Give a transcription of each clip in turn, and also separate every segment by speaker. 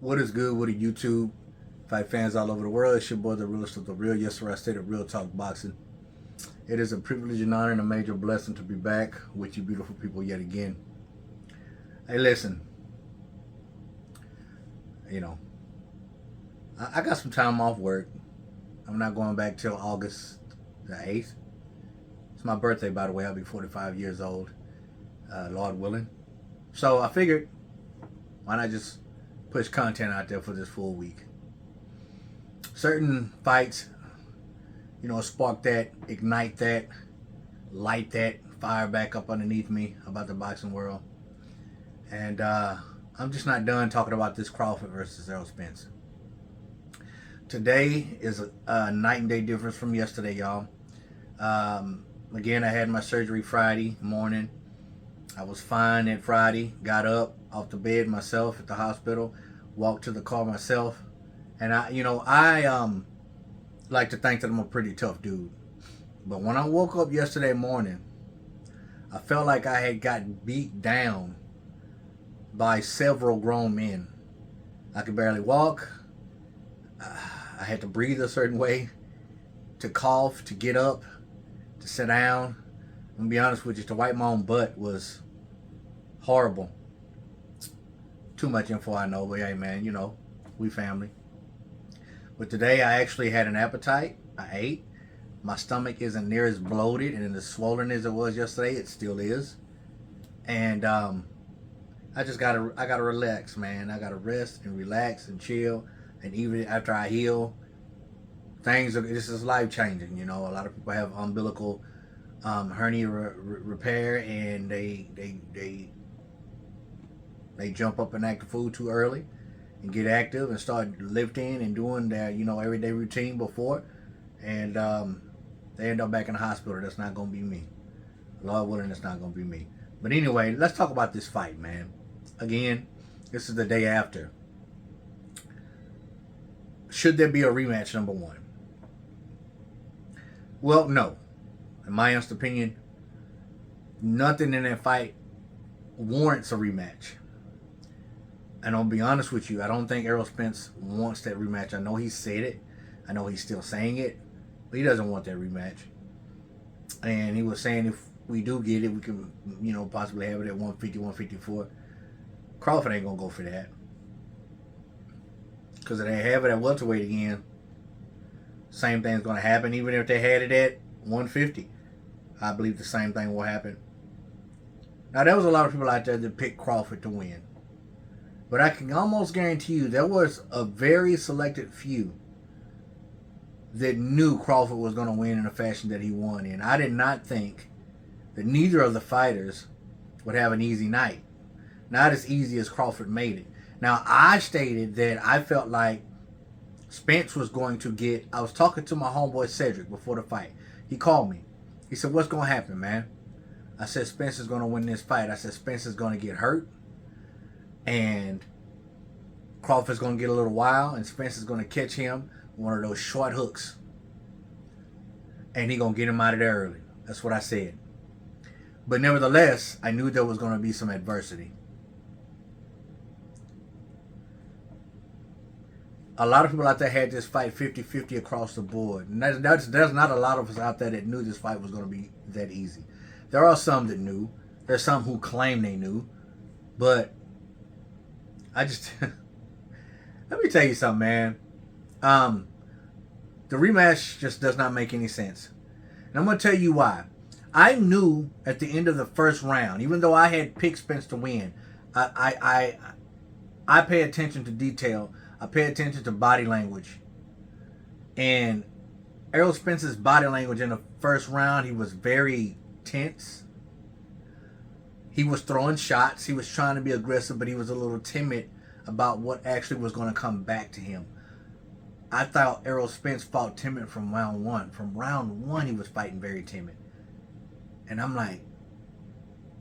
Speaker 1: What is good with the YouTube fight fans all over the world? It's your boy, the realest of the real. Yes, sir, I say the real talk boxing. It is a privilege and honor and a major blessing to be back with you beautiful people yet again. Hey, listen, you know, I got some time off work. I'm not going back till August the 8th. It's my birthday, by the way. I'll be 45 years old, Lord willing. So I figured, why not just push content out there for this full week? Certain fights, spark that, ignite that, light that fire back up underneath me about the boxing world. And I'm just not done talking about this Crawford versus Spence. Today is a night and day difference from yesterday, y'all. Again, I had my surgery Friday morning. I was fine that Friday. Got up off the bed myself at the hospital. Walked to the car myself. And I like to think that I'm a pretty tough dude. But when I woke up yesterday morning, I felt like I had gotten beat down by several grown men. I could barely walk. I had to breathe a certain way, to cough, to get up, to sit down. I'm gonna be honest with you, to wipe my own butt was horrible. Too much info, I know, but hey man, we family. But today I actually had an appetite. I ate. My stomach isn't near as bloated and as swollen as it was yesterday. It still is. And I gotta relax, man. I gotta rest and relax and chill. And even after I heal, this is life changing. A lot of people have umbilical hernia repair, and they jump up and act the fool too early and get active and start lifting and doing their everyday routine before, and they end up back in the hospital. That's not gonna be me. Lord willing, that's not gonna be me. But anyway, let's talk about this fight, man. Again, this is the day after. Should there be a rematch, number one? Well, no. In my honest opinion, nothing in that fight warrants a rematch. And I'll be honest with you, I don't think Spence wants that rematch. I know he said it. I know he's still saying it. But he doesn't want that rematch. And he was saying if we do get it, we can, possibly have it at 150, 154. Crawford ain't going to go for that. Because if they have it at welterweight again, same thing's going to happen. Even if they had it at 150, I believe the same thing will happen. Now, there was a lot of people out there that picked Crawford to win. But I can almost guarantee you there was a very selected few that knew Crawford was going to win in the fashion that he won in. I did not think that neither of the fighters would have an easy night. Not as easy as Crawford made it. Now, I stated that I felt like Spence was going to get... I was talking to my homeboy Cedric before the fight. He called me. He said, what's going to happen, man? I said, Spence is going to win this fight. I said, Spence is going to get hurt. And Crawford's going to get a little wild. And Spence is going to catch him one of those short hooks. And he's going to get him out of there early. That's what I said. But nevertheless, I knew there was going to be some adversity. A lot of people out there had this fight 50-50 across the board. And there's not a lot of us out there that knew this fight was going to be that easy. There are some that knew. There's some who claim they knew. But I just... let me tell you something, man. The rematch just does not make any sense. And I'm going to tell you why. I knew at the end of the first round, even though I had picked Spence to win, I pay attention to detail. I pay attention to body language. And Errol Spence's body language in the first round, he was very tense. He was throwing shots. He was trying to be aggressive, but he was a little timid about what actually was going to come back to him. I thought Errol Spence fought timid from round one. From round one, he was fighting very timid. And I'm like,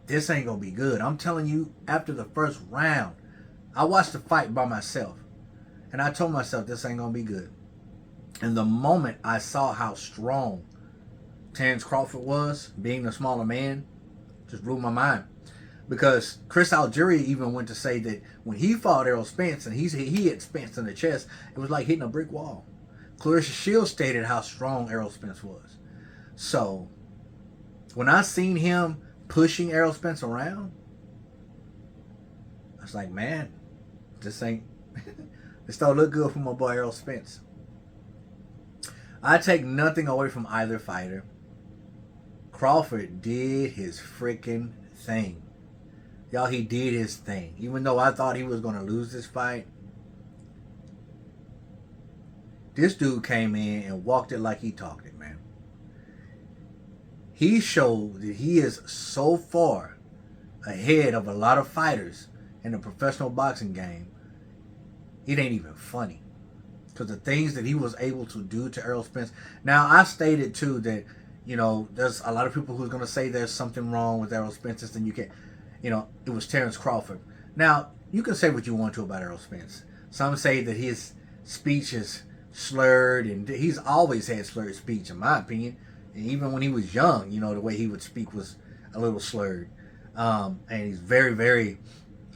Speaker 1: this ain't going to be good. I'm telling you, after the first round, I watched the fight by myself. And I told myself, this ain't going to be good. And the moment I saw how strong Terence Crawford was, being the smaller man, just blew my mind. Because Chris Algieri even went to say that when he fought Errol Spence and he hit Spence in the chest, it was like hitting a brick wall. Clarissa Shields stated how strong Errol Spence was. So when I seen him pushing Errol Spence around, I was like, man, this don't look good for my boy Errol Spence. I take nothing away from either fighter. Crawford did his freaking thing. Y'all, he did his thing. Even though I thought he was going to lose this fight, this dude came in and walked it like he talked it, man. He showed that he is so far ahead of a lot of fighters in the professional boxing game, it ain't even funny. Because the things that he was able to do to Errol Spence. Now, I stated, too, that, you know, there's a lot of people who's going to say there's something wrong with Errol Spence, and you can't, you know, it was Terence Crawford. Now, you can say what you want to about Errol Spence. Some say that his speech is slurred, and he's always had slurred speech, in my opinion. And even when he was young, you know, the way he would speak was a little slurred. And he's very, very,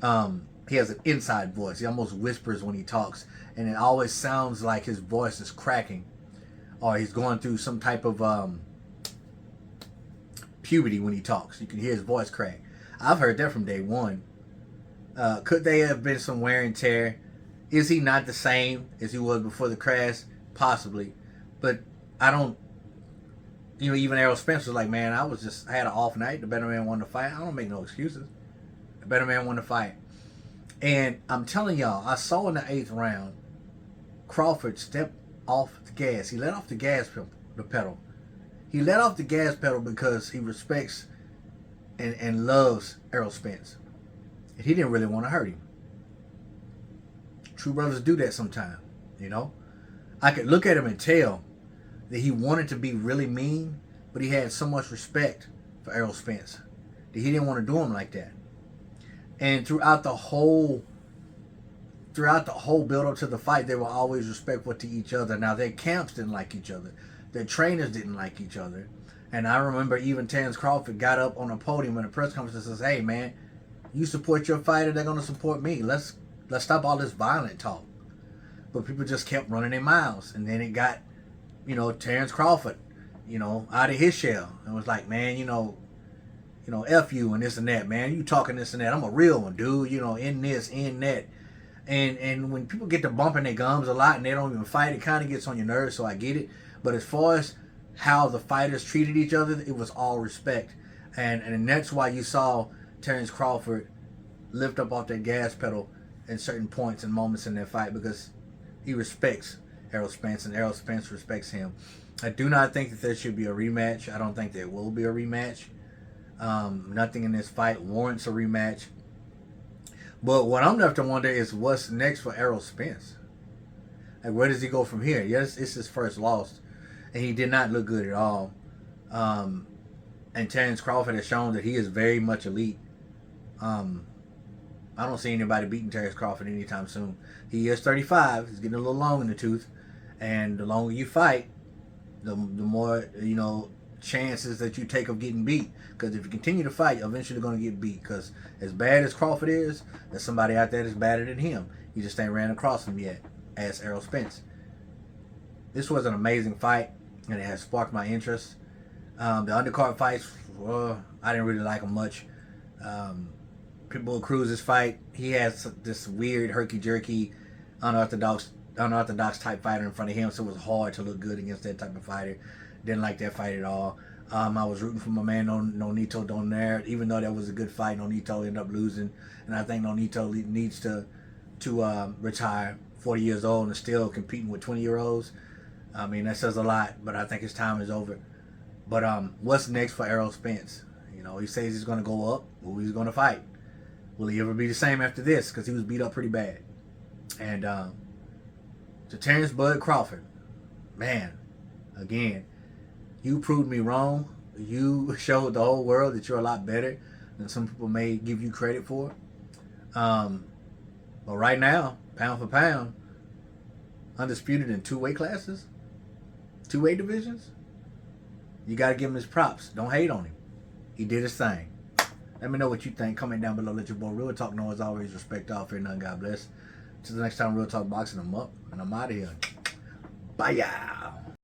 Speaker 1: he has an inside voice. He almost whispers when he talks, and it always sounds like his voice is cracking, or he's going through some type of puberty when he talks. You can hear his voice crack. I've heard that from day one. Could there have been some wear and tear? Is he not the same as he was before the crash? Possibly. But I don't, you know, even Errol Spence was like, man, I had an off night. The better man won the fight. I don't make no excuses. The better man won the fight. And I'm telling y'all, I saw in the 8th round, Crawford stepped off the gas. He let off the pedal. He let off the gas pedal because he respects and loves Errol Spence. And he didn't really want to hurt him. True brothers do that sometimes, you know. I could look at him and tell that he wanted to be really mean, but he had so much respect for Errol Spence that he didn't want to do him like that. And throughout the whole build up to the fight, they were always respectful to each other. Now, their camps didn't like each other. Their trainers didn't like each other. And I remember even Terence Crawford got up on a podium in a press conference and says, hey, man, you support your fighter, they're going to support me. Let's stop all this violent talk. But people just kept running their mouths. And then it got, you know, Terence Crawford, you know, out of his shell. And was like, man, you know, F you and this and that, man. You talking this and that. I'm a real one, dude. You know, in this, in that. And when people get to bumping their gums a lot and they don't even fight, it kind of gets on your nerves, so I get it. But as far as how the fighters treated each other, it was all respect. And that's why you saw Terence Crawford lift up off that gas pedal at certain points and moments in that fight, because he respects Errol Spence and Errol Spence respects him. I do not think that there should be a rematch. I don't think there will be a rematch. Nothing in this fight warrants a rematch. But what I'm left to wonder is what's next for Errol Spence. Like, where does he go from here? Yes, it's his first loss, and he did not look good at all. And Terence Crawford has shown that he is very much elite. I don't see anybody beating Terence Crawford anytime soon. He is 35. He's getting a little long in the tooth. And the longer you fight, the more, you know, chances that you take of getting beat. Because if you continue to fight, you're eventually going to get beat. Because as bad as Crawford is, there's somebody out there that's badder than him. He just ain't ran across him yet, as Errol Spence. This was an amazing fight, and it has sparked my interest. The undercard fights, I didn't really like them much. Pitbull Cruz's fight, he has this weird herky-jerky, unorthodox type fighter in front of him, so it was hard to look good against that type of fighter. Didn't like that fight at all. I was rooting for my man Nonito Donaire, even though that was a good fight. Nonito ended up losing, and I think Nonito needs to retire. 40 years old and still competing with 20-year-olds. I mean, that says a lot, but I think his time is over. But what's next for Errol Spence? You know, he says he's going to go up. Who he's going to fight? Will he ever be the same after this? Because he was beat up pretty bad. And to Terence Bud Crawford, man, again, you proved me wrong. You showed the whole world that you're a lot better than some people may give you credit for. But right now, pound for pound, undisputed in 2 weight classes, 2 weight divisions. You got to give him his props. Don't hate on him. He did his thing. Let me know what you think. Comment down below. Let your boy Real Talk know as always. Respect all, fear none. God bless. Till the next time, Real Talk boxing. I'm up and I'm out of here. Bye, y'all.